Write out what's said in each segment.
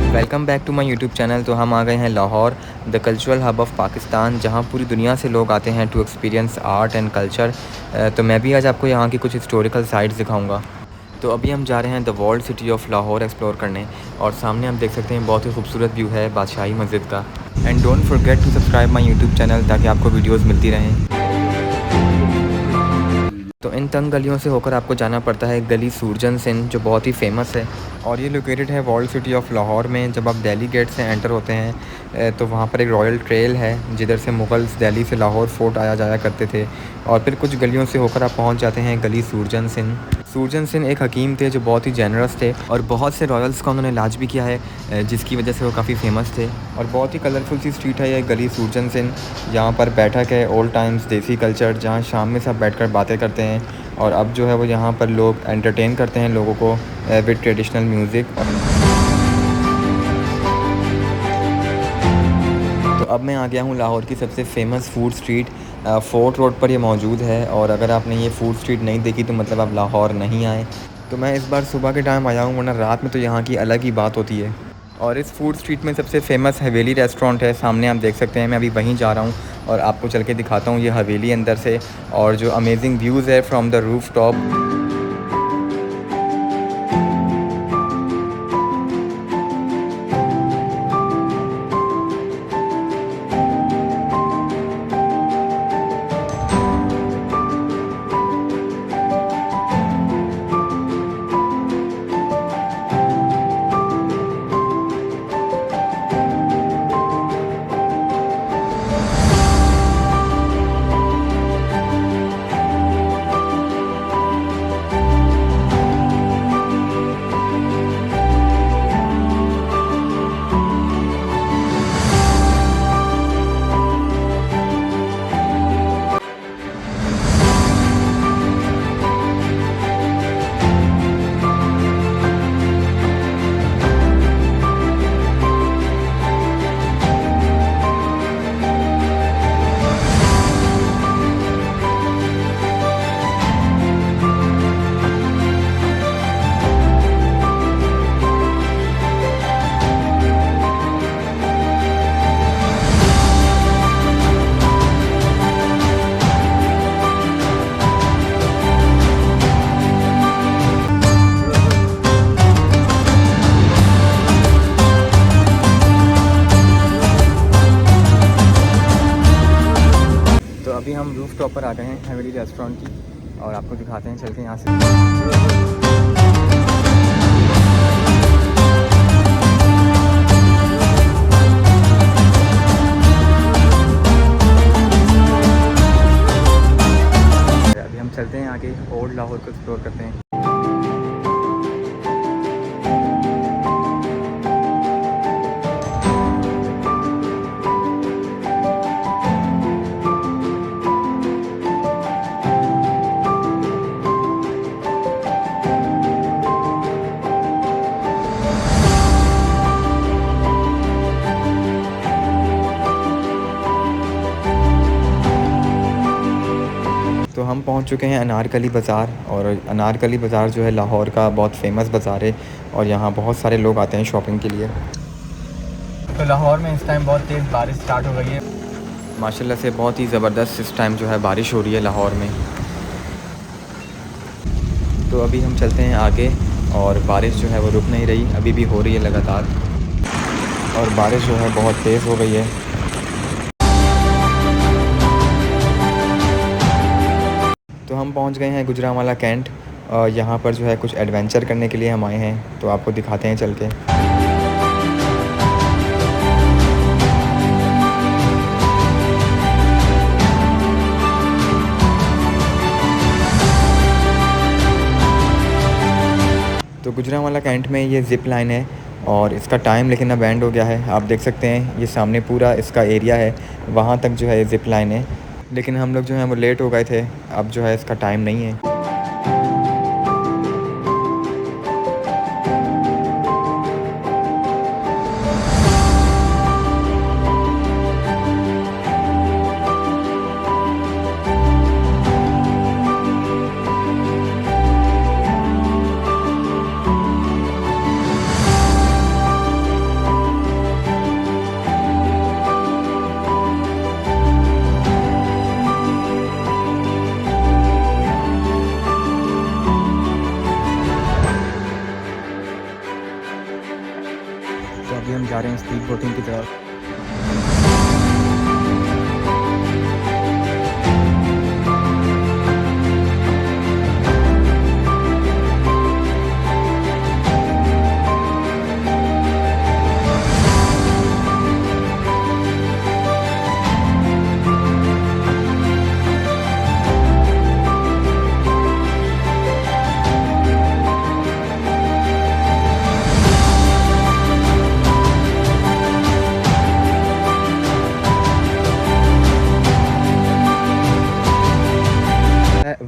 Welcome back to my YouTube channel. तो हम आ गए हैं Lahore, the cultural hub of Pakistan, जहां पूरी दुनिया से लोग आते हैं to experience art and culture. तो मैं भी आज आपको यहां की कुछ हिस्टोरिकल साइट्स दिखाऊंगा। तो अभी हम जा रहे हैं the walled city of Lahore explore करने, और सामने आप देख सकते हैं बहुत ही खूबसूरत व्यू है बादशाही मस्जिद का। And don't forget to subscribe my YouTube channel ताकि आपको वीडियोज़ मिलती रहें। तो इन तंग गलियों से होकर आपको जाना पड़ता है गली सूरजन सिंह, जो बहुत ही फेमस है, और ये लोकेटेड है वॉल्ड सिटी ऑफ लाहौर में। जब आप दिल्ली गेट से एंटर होते हैं तो वहाँ पर एक रॉयल ट्रेल है जिधर से मुग़ल्स दिल्ली से लाहौर फोर्ट आया जाया करते थे, और फिर कुछ गलियों से होकर आप पहुँच जाते हैं गली सूरजन सिंह। सूरजन सिंह एक हकीम थे जो बहुत ही जेनरस थे, और बहुत से रॉयल्स का उन्होंने इलाज भी किया है, जिसकी वजह से वो काफ़ी फेमस थे। और बहुत ही कलरफुल सी स्ट्रीट है ये गली सूरजन सिंह। यहाँ पर बैठक है ओल्ड टाइम्स देसी कल्चर, जहाँ शाम में सब बैठकर बातें करते हैं, और अब जो है वो यहाँ पर लोग एंटरटेन करते हैं लोगों को विद ट्रेडिशनल म्यूज़िक। तो अब मैं आ गया हूँ लाहौर की सबसे famous food street, fort road पर ये मौजूद है। और अगर आपने ये फ़ूड स्ट्रीट नहीं देखी तो मतलब आप लाहौर नहीं आए। तो मैं इस बार सुबह के टाइम आया हूँ, वरना रात में तो यहाँ की अलग ही बात होती है। और इस फूड स्ट्रीट में सबसे फ़ेमस हवेली रेस्टोरेंट है, सामने आप देख सकते हैं। मैं अभी वहीं जा रहा हूँ और आपको चल के दिखाता हूँ ये हवेली अंदर से, और जो अमेजिंग व्यूज़ है फ्रॉम द रूफ टॉप। तो अभी हम रूफ टॉप पर आ गए हैं हवेली रेस्टोरेंट की, और आपको दिखाते हैं चल के यहाँ से। अभी हम चलते हैं आगे, ओल्ड लाहौर को एक्सप्लोर करते हैं। तो हम पहुंच चुके हैं अनारकली बाज़ार, और अनारकली बाज़ार जो है लाहौर का बहुत फेमस बाज़ार है, और यहाँ बहुत सारे लोग आते हैं शॉपिंग के लिए। तो लाहौर में इस टाइम बहुत तेज़ बारिश स्टार्ट हो गई है माशाल्लाह से, बहुत ही ज़बरदस्त इस टाइम जो है बारिश हो रही है लाहौर में। तो अभी हम चलते हैं आगे, और बारिश जो है वो रुक नहीं रही, अभी भी हो रही है लगातार, और बारिश जो है बहुत तेज़ हो गई है। तो हम पहुंच गए हैं गुजरांवाला कैंट, और यहाँ पर जो है कुछ एडवेंचर करने के लिए हम आए हैं, तो आपको दिखाते हैं चल के। तो गुजरांवाला कैंट में ये ज़िप लाइन है, और इसका टाइम लेकिन अब एंड हो गया है। आप देख सकते हैं ये सामने पूरा इसका एरिया है, वहाँ तक जो है ये ज़िप लाइन है, लेकिन हम लोग जो हैं वो लेट हो गए थे, अब जो है इसका टाइम नहीं है। तो अभी हम जा रहे हैं स्पीड बोटिंग की तरफ।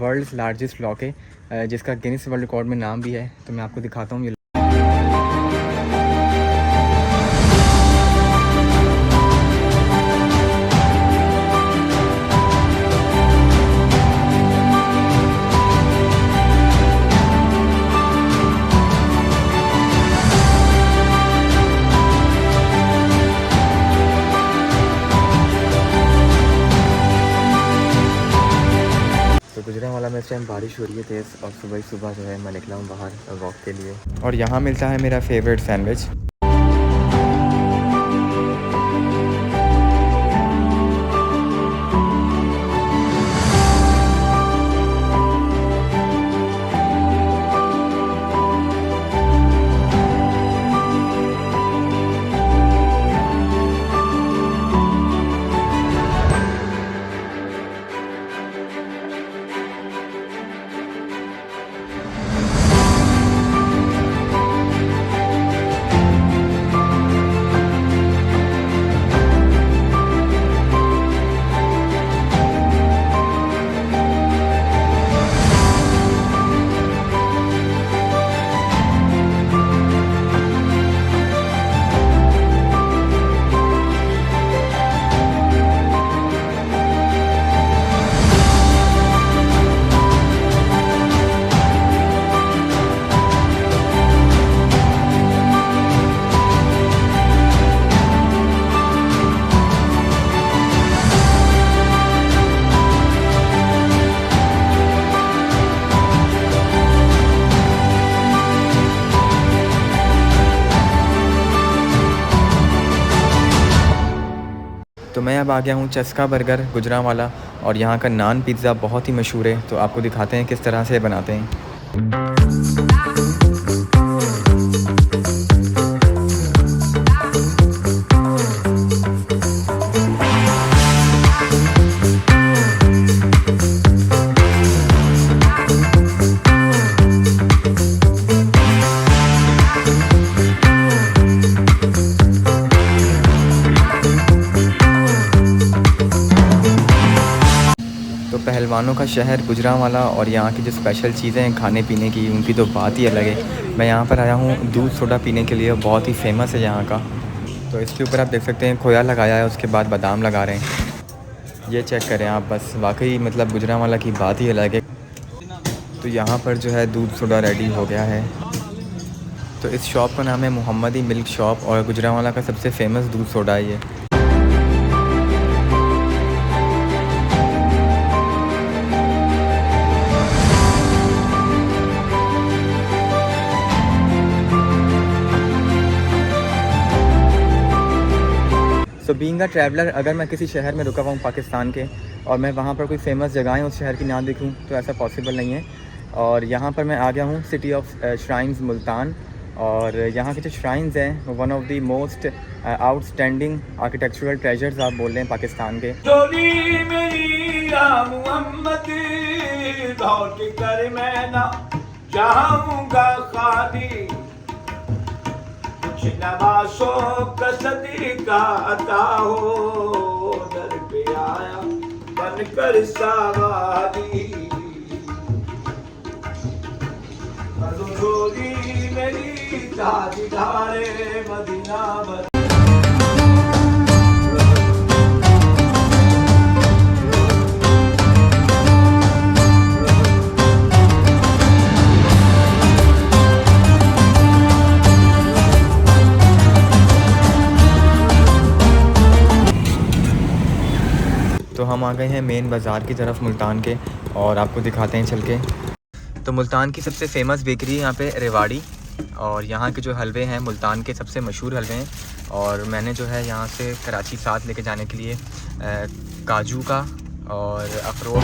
वर्ल्ड्स लार्जेस्ट लॉक है जिसका गिनीज वर्ल्ड रिकॉर्ड में नाम भी है, तो मैं आपको दिखाता हूँ ये। तो गुजरांवाला में इस टाइम बारिश हो रही है तेज़, और सुबह ही सुबह जो है मैं निकला हूँ बाहर वॉक के लिए, और यहाँ मिलता है मेरा फेवरेट सैंडविच। तो मैं अब आ गया हूँ चस्का बर्गर गुजरांवाला, और यहाँ का नान पिज़्ज़ा बहुत ही मशहूर है, तो आपको दिखाते हैं किस तरह से बनाते हैं। तो पहलवानों का शहर गुजरांवाला, और यहाँ की जो स्पेशल चीज़ें हैं खाने पीने की, उनकी तो बात ही अलग है। मैं यहाँ पर आया हूँ दूध सोडा पीने के लिए, बहुत ही फेमस है यहाँ का। तो इसके ऊपर आप देख सकते हैं खोया लगाया है, उसके बाद बादाम लगा रहे हैं। ये चेक करें आप बस, वाकई मतलब गुजरांवाला की बात ही अलग है। तो यहाँ पर जो है दूध सोडा रेडी हो गया है। तो इस शॉप का नाम है मोहम्मदी मिल्क शॉप, और गुजरांवाला का सबसे फेमस दूध सोडा है ये। सो बीइंग अ ट्रैवलर, अगर मैं किसी शहर में रुका हुआ हूँ पाकिस्तान के, और मैं वहाँ पर कोई फेमस जगहें उस शहर की ना देखूँ, तो ऐसा पॉसिबल नहीं है। और यहाँ पर मैं आ गया हूँ सिटी ऑफ श्राइन्स मुल्तान, और यहाँ के जो श्राइन्स हैं one of the most outstanding architectural treasures आप बोल रहे हैं पाकिस्तान के। कसदी का अता हो, दर पे आया बनकर सवारी, छोरी मेरी ताजदारे मदीना बर। तो हम आ गए हैं मेन बाज़ार की तरफ मुल्तान के, और आपको दिखाते हैं चल के। तो मुल्तान की सबसे फेमस बेकरी है यहाँ पे रेवाड़ी, और यहाँ के जो हलवे हैं मुल्तान के सबसे मशहूर हलवे हैं। और मैंने जो है यहाँ से कराची साथ लेके जाने के लिए काजू का और अखरोट